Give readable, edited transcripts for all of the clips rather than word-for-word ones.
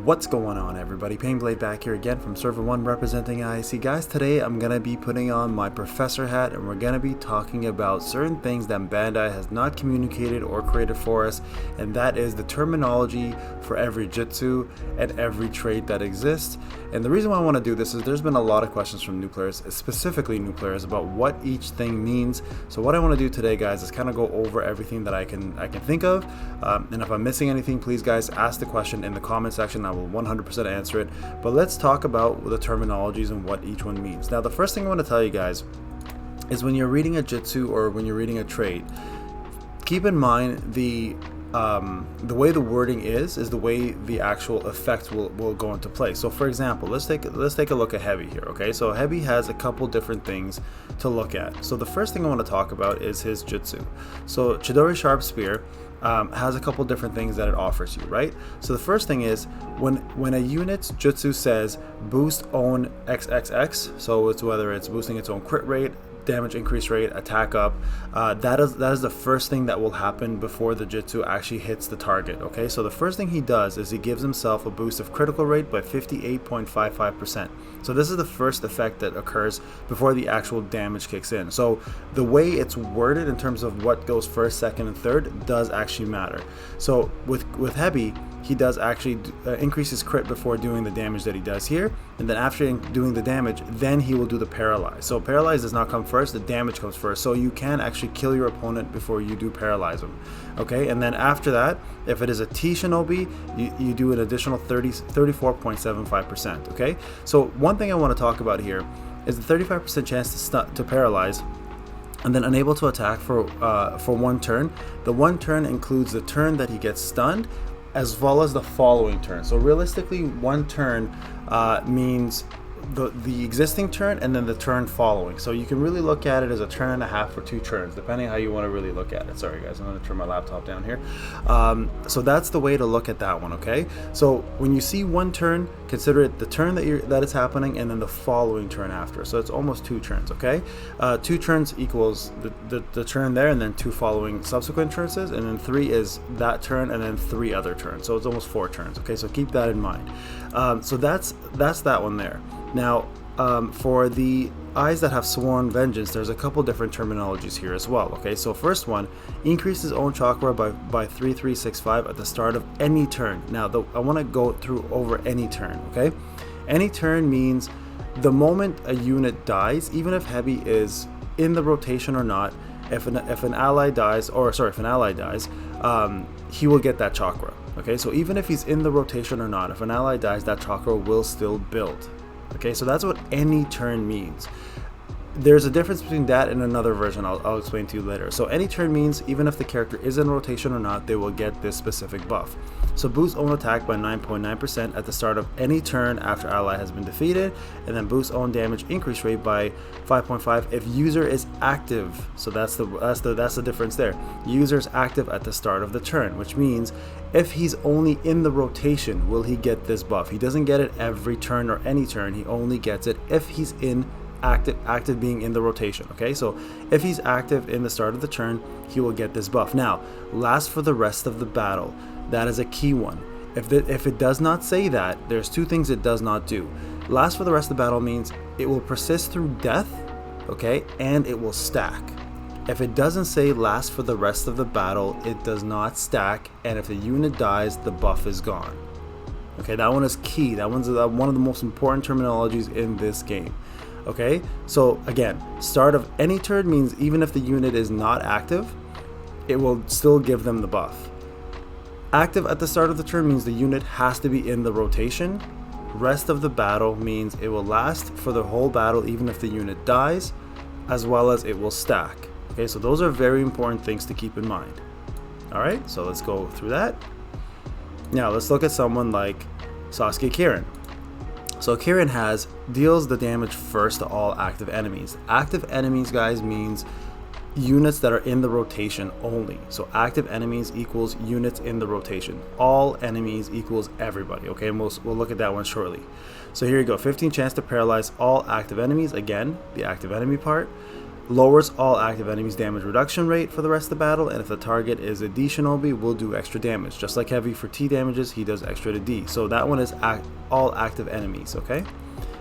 What's going on, everybody? Payneblade back here again from Server 1 representing IIC. Guys, today I'm going to be putting on my professor hat and we're going to be talking about certain things that Bandai has not communicated or created for us, and that is the terminology for every jutsu and every trait that exists. And the reason why I want to do this is there's been a lot of questions from new players, specifically new players, about what each thing means. So what I want to do today, guys, is kind of go over everything that I can think of. And if I'm missing anything, please, guys, ask the question in the comment section. I will 100% answer it. But let's talk about the terminologies and what each one means. Now, the first thing I want to tell you guys is when you're reading a jutsu or when you're reading a trait, keep in mind the way the wording is the way the actual effect will go into play. So for example, let's take a look at heavy here. Okay, so heavy has a couple different things to look at. So the first thing I want to talk about is his jutsu. So Chidori Sharp Spear has a couple different things that it offers you, right? So the first thing is when a unit's jutsu says boost own XXX, so it's whether it's boosting its own crit rate, damage increase rate, attack up, that is the first thing that will happen before the jutsu actually hits the target. Okay, so the first thing he does is he gives himself a boost of critical rate by 58.55%. so this is the first effect that occurs before the actual damage kicks in. So the way it's worded in terms of what goes first, second, and third does actually matter. So with heavy, he does actually increase his crit before doing the damage that he does here, and then after doing the damage, then he will do the paralyze. So paralyze does not come first, the damage comes first, so you can actually kill your opponent before you do paralyze him. Okay, and then after that, if it is a T Shinobi, you do an additional 34.75%. okay, so one thing I want to talk about here is the 35% chance to paralyze and then unable to attack for one turn. The one turn includes the turn that he gets stunned as well as the following turn. So realistically, one turn means the existing turn and then the turn following. So you can really look at it as a turn and a half or 2 turns, depending how you want to really look at it. Sorry guys, I'm going to turn my laptop down here. So that's the way to look at that one. Okay, so when you see one turn, consider it the turn that is happening and then the following turn after. So it's almost 2 turns. Okay, 2 turns equals the turn there and then 2 following subsequent turns, and then 3 is that turn and then 3 other turns. So it's almost 4 turns. Okay, so keep that in mind. So that's that one there. Now, for the eyes that have sworn vengeance, there's a couple different terminologies here as well. Okay, so first one, increase his own chakra by 3365 at the start of any turn. Now, I want to go through over any turn. Okay, any turn means the moment a unit dies, even if heavy is in the rotation or not. If an ally dies, he will get that chakra. Okay, so even if he's in the rotation or not, if an ally dies, that chakra will still build. Okay, so that's what any turn means. There's a difference between that and another version I'll explain to you later. So any turn means even if the character is in rotation or not, they will get this specific buff. So boost own attack by 9.9% at the start of any turn after ally has been defeated, and then boost own damage increase rate by 5.5 if user is active. So that's the difference there. User is active at the start of the turn, which means if he's only in the rotation will he get this buff. He doesn't get it every turn or any turn. He only gets it if he's in active being in the rotation. Okay, so if he's active in the start of the turn, he will get this buff. Now, lasts for the rest of the battle. That is a key one. If it does not say that, there's 2 things it does not do. Last for the rest of the battle means it will persist through death, okay, and it will stack. If it doesn't say last for the rest of the battle, it does not stack, and if the unit dies, the buff is gone. Okay, that one is key. That one's one of the most important terminologies in this game. Okay, so again, start of any turn means even if the unit is not active, it will still give them the buff. Active at the start of the turn means the unit has to be in the rotation. Rest of the battle means it will last for the whole battle even if the unit dies, as well as it will stack. Okay, so those are very important things to keep in mind. Alright, so let's go through that. Now let's look at someone like Sasuke Kirin. So Kirin deals the damage first to all active enemies. Active enemies, guys, means units that are in the rotation only. So active enemies equals units in the rotation. All enemies equals everybody. Okay, and we'll look at that one shortly. So here you go, 15 chance to paralyze all active enemies. Again, the active enemy part. lowers all active enemies damage reduction rate for the rest of the battle, and if the target is a D shinobi, will do extra damage. Just like heavy for T damages, he does extra to D. So that one is all active enemies, okay?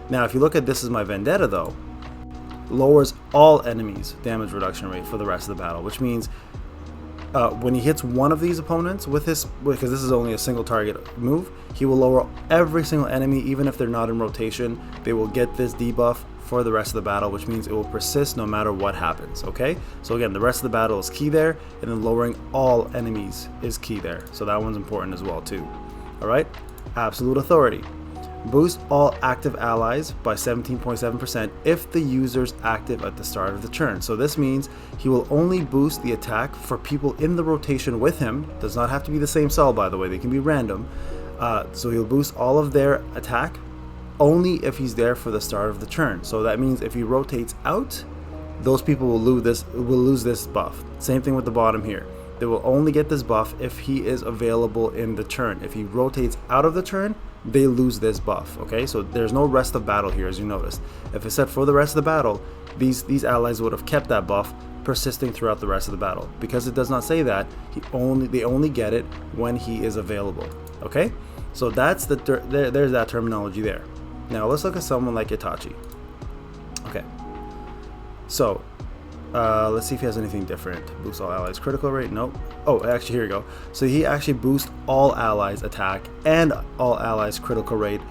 Now if you look at This Is My Vendetta though, lowers all enemies damage reduction rate for the rest of the battle, which means when he hits one of these opponents with his, because this is only a single target move, he will lower every single enemy, even if they're not in rotation. They will get this debuff for the rest of the battle, which means it will persist no matter what happens, okay? So again, the rest of the battle is key there, and then lowering all enemies is key there. So that one's important as well too. All right, Absolute Authority. Boost all active allies by 17.7% if the user's active at the start of the turn. So this means he will only boost the attack for people in the rotation with him. Does not have to be the same cell, by the way, they can be random. So he'll boost all of their attack only if he's there for the start of the turn. So that means if he rotates out, those people will lose this buff. Same thing with the bottom here. They will only get this buff if he is available in the turn. If he rotates out of the turn, they lose this buff, okay? So there's no rest of battle here, as you noticed. If it said for the rest of the battle, these allies would have kept that buff persisting throughout the rest of the battle. Because it does not say that, they only get it when he is available, okay? So that's there's that terminology there. Now let's look at someone like Itachi. Okay, so let's see if he has anything different. Boost all allies critical rate. Nope. Oh, actually, here we go. So he actually boosts all allies attack and all allies critical rate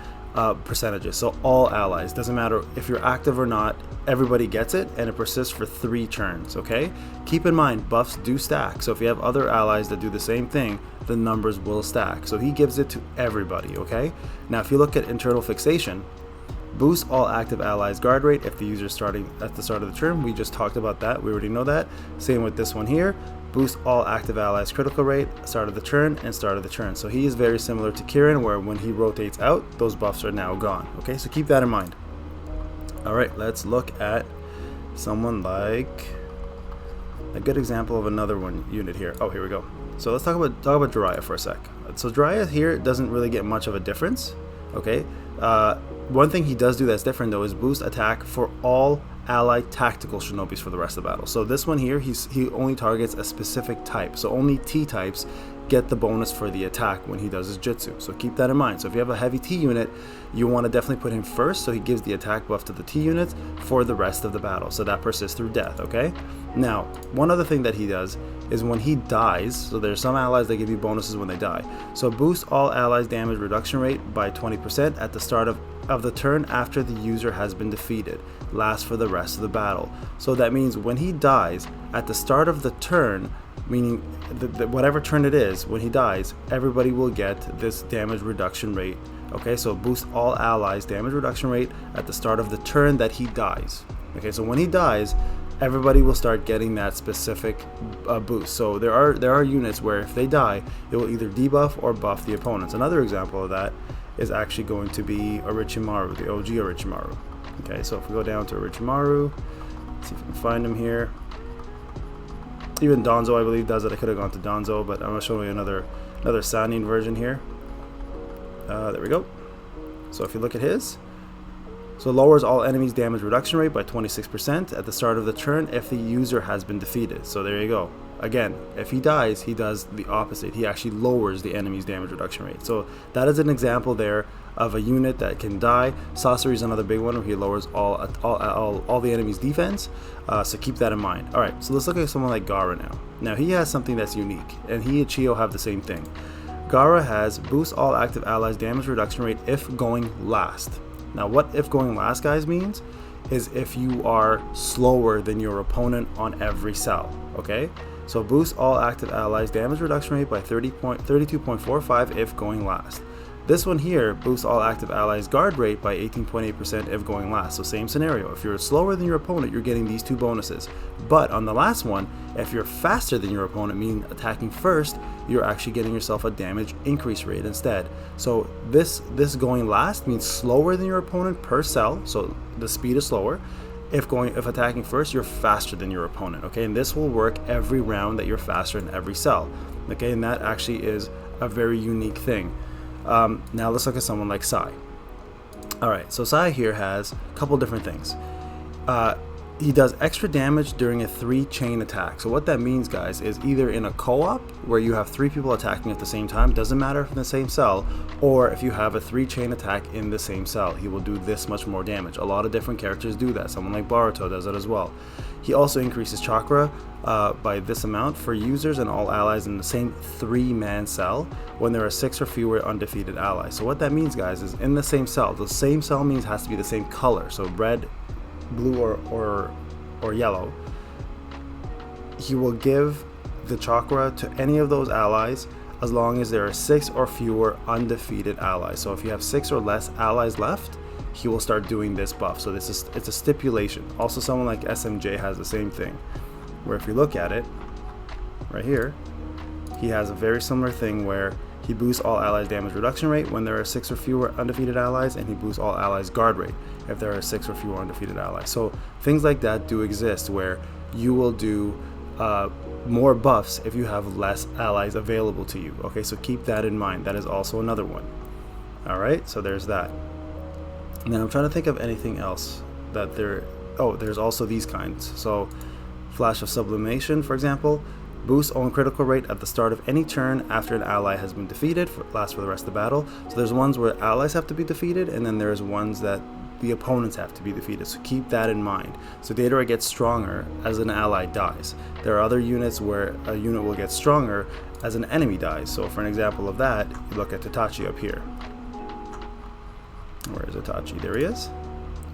percentages. So all allies, doesn't matter if you're active or not, everybody gets it, and it persists for 3 turns, okay? Keep in mind, buffs do stack. So if you have other allies that do the same thing, the numbers will stack. So he gives it to everybody, okay? Now if you look at internal fixation, boost all active allies guard rate if the user is starting at the start of the turn. We just talked about that, we already know that. Same with this one here. Boost all active allies critical rate, start of the turn and start of the turn. So he is very similar to Kirin, where when he rotates out, those buffs are now gone. Okay, so keep that in mind. All right, let's look at someone like a good example of another one unit here. Oh, here we go. So let's talk about Jiraiya for a sec. So Jiraiya here doesn't really get much of a difference. Okay, one thing he does do that's different though is boost attack for all allied tactical shinobis for the rest of the battle. So this one here, he only targets a specific type. So only T types get the bonus for the attack when he does his jutsu. So keep that in mind. So if you have a heavy T unit, you want to definitely put him first, so he gives the attack buff to the T units for the rest of the battle. So that persists through death, okay? Now, one other thing that he does is when he dies, so there's some allies that give you bonuses when they die. So boost all allies damage reduction rate by 20% at the start of the turn after the user has been defeated. Lasts for the rest of the battle. So that means when he dies at the start of the turn, meaning whatever turn it is, when he dies, everybody will get this damage reduction rate. Okay, so boost all allies damage reduction rate at the start of the turn that he dies. Okay, so when he dies, everybody will start getting that specific boost. So there are units where if they die, it will either debuff or buff the opponents. Another example of that is actually going to be Orochimaru, the OG Orochimaru. Okay, so if we go down to Orochimaru, let's see if we can find him here. Even Danzo, I believe, does it. I could have gone to Danzo, but I'm going to show you another Sannin version here. There we go. So if you look at his, so lowers all enemies damage reduction rate by 26% at the start of the turn if the user has been defeated. So there you go. Again, if he dies, he does the opposite. He actually lowers the enemy's damage reduction rate. So that is an example there of a unit that can die. Sasori is another big one where he lowers all the enemy's defense. So keep that in mind. All right, so let's look at someone like Gaara now. Now he has something that's unique, and he and Chiyo have the same thing. Gaara has boost all active allies damage reduction rate if going last. Now what if going last, guys, means is if you are slower than your opponent on every cell, okay? So boost all active allies damage reduction rate by 32.45 if going last. This one here boosts all active allies guard rate by 18.8% if going last. So same scenario. If you're slower than your opponent, you're getting these two bonuses. But on the last one, if you're faster than your opponent, meaning attacking first, you're actually getting yourself a damage increase rate instead. So this going last means slower than your opponent per cell. So the speed is slower. If attacking first, you're faster than your opponent. Okay, and this will work every round that you're faster in every cell. Okay, and that actually is a very unique thing. Now let's look at someone like Sai. Alright, so Sai here has a couple different things. he does extra damage during a 3-chain attack. So what that means, guys, is either in a co-op where you have 3 people attacking at the same time, doesn't matter if in the same cell, or if you have a 3-chain attack in the same cell, he will do this much more damage. A lot of different characters do that. Someone like Boruto does it as well. He also increases chakra by this amount for users and all allies in the same 3-man cell when there are 6 or fewer undefeated allies. So what that means, guys, is in the same cell. The same cell means has to be the same color. So red, blue, or yellow. He will give the chakra to any of those allies as long as there are 6 or fewer undefeated allies. So if you have 6 or less allies left, he will start doing this buff. So it's a stipulation. Also, someone like SMJ has the same thing, where if you look at it right here, he has a very similar thing where he boosts all allies damage reduction rate when there are 6 or fewer undefeated allies, and he boosts all allies guard rate if there are 6 or fewer undefeated allies. So things like that do exist where you will do more buffs if you have less allies available to you. Okay, so keep that in mind. That is also another one. All right, so there's that. And then I'm trying to think of anything else that there's also these kinds. So Flash of Sublimation, for example, boosts own critical rate at the start of any turn after an ally has been defeated, lasts for the rest of the battle. So there's ones where allies have to be defeated, and then there's ones that the opponents have to be defeated. So keep that in mind. So Datara gets stronger as an ally dies. There are other units where a unit will get stronger as an enemy dies. So for an example of that, you look at Itachi up here. Where is Itachi? There he is.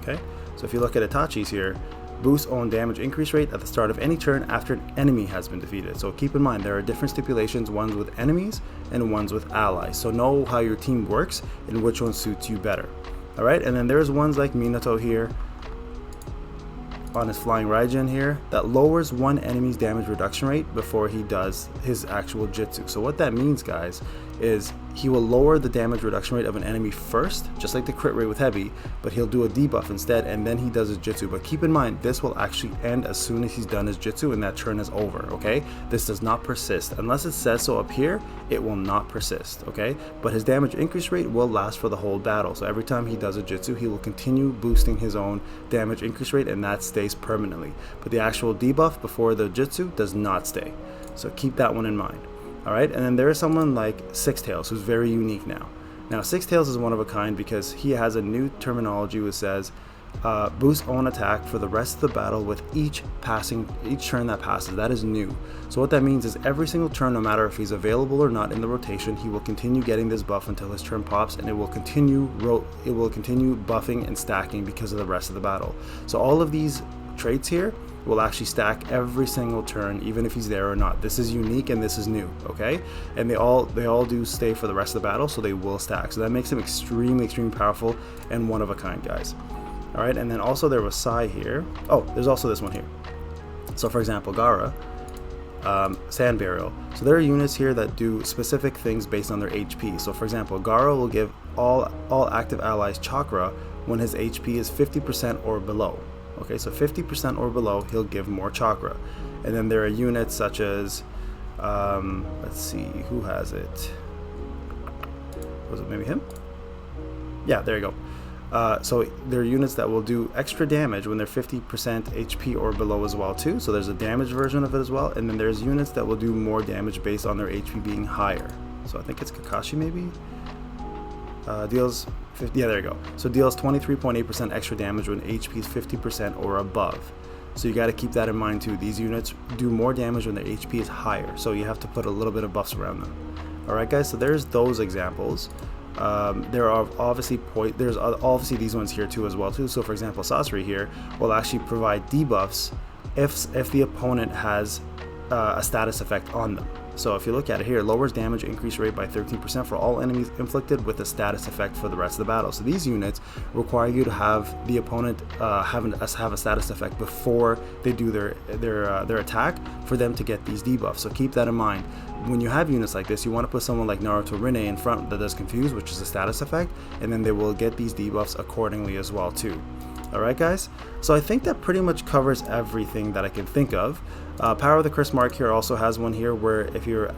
Okay, so if you look at Itachi's here, boosts own damage increase rate at the start of any turn after an enemy has been defeated. So keep in mind, there are different stipulations, ones with enemies and ones with allies. So know how your team works and which one suits you better. All right, and then there's ones like Minato here on his flying Raijin here that lowers one enemy's damage reduction rate before he does his actual jutsu. So what that means, guys, is he will lower the damage reduction rate of an enemy first, just like the crit rate with heavy, but he'll do a debuff instead, and then he does his jutsu. But keep in mind, this will actually end as soon as he's done his jutsu and that turn is over. Okay, this does not persist unless it says so up here. It will not persist. Okay, but his damage increase rate will last for the whole battle. So every time he does a jutsu, he will continue boosting his own damage increase rate, and that stays permanently. But the actual debuff before the jutsu does not stay. So keep that one in mind. Alright, and then there is someone like Six Tails who's very unique now. Now, Six Tails is one of a kind because he has a new terminology which says boost own attack for the rest of the battle with each turn that passes. That is new. So what that means is every single turn, no matter if he's available or not in the rotation, he will continue getting this buff until his turn pops, and it will continue buffing and stacking because of the rest of the battle. So all of these traits here will actually stack every single turn, even if he's there or not. This is unique and this is new, okay? And they all do stay for the rest of the battle, so they will stack. So that makes him extremely powerful and one of a kind, guys. All right, and then also there was Sai here. Oh, there's also this one here. So for example, Gaara, Sand Burial. So there are units here that do specific things based on their HP. So for example, Gaara will give all active allies chakra when his HP is 50% or below. Okay, so 50% or below, he'll give more chakra. And then there are units such as, let's see, who has it? Was it maybe him? Yeah, there you go. So there are units that will do extra damage when they're 50% HP or below as well too. So there's a damage version of it as well. And then there's units that will do more damage based on their HP being higher. So I think it's Kakashi maybe? Deals 50, yeah, there you go. So deals 23.8% extra damage when HP is 50% or above. So you got to keep that in mind too. These units do more damage when their HP is higher. So you have to put a little bit of buffs around them. All right, guys. So there's those examples. There are obviously these ones here too as well too. So for example, Sasori here will actually provide debuffs if the opponent has a status effect on them. So if you look at it here, lowers damage increase rate by 13% for all enemies inflicted with a status effect for the rest of the battle. So these units require you to have the opponent have a status effect before they do their attack for them to get these debuffs. So keep that in mind. When you have units like this, you want to put someone like Naruto Rin in front that does Confuse, which is a status effect, and then they will get these debuffs accordingly as well too. Alright guys, so I think that pretty much covers everything that I can think of. Power of the Curse mark here also has one here where if you're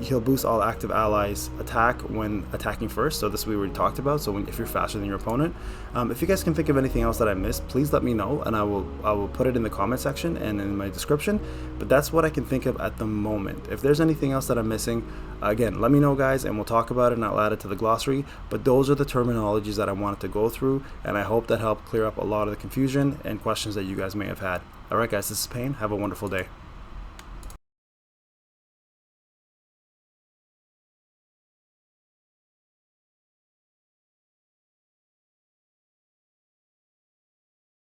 he'll boost all active allies attack when attacking first, so this we already talked about. So if you're faster than your opponent. If you guys can think of anything else that I missed, please let me know, and I will put it in the comment section and in my description. But that's what I can think of at the moment. If there's anything else that I'm missing, again, let me know, guys, and we'll talk about it, and I'll add it to the glossary. But those are the terminologies that I wanted to go through, and I hope that helped clear up a lot of the confusion and questions that you guys may have had. Alright guys, this is Payne. Have a wonderful day.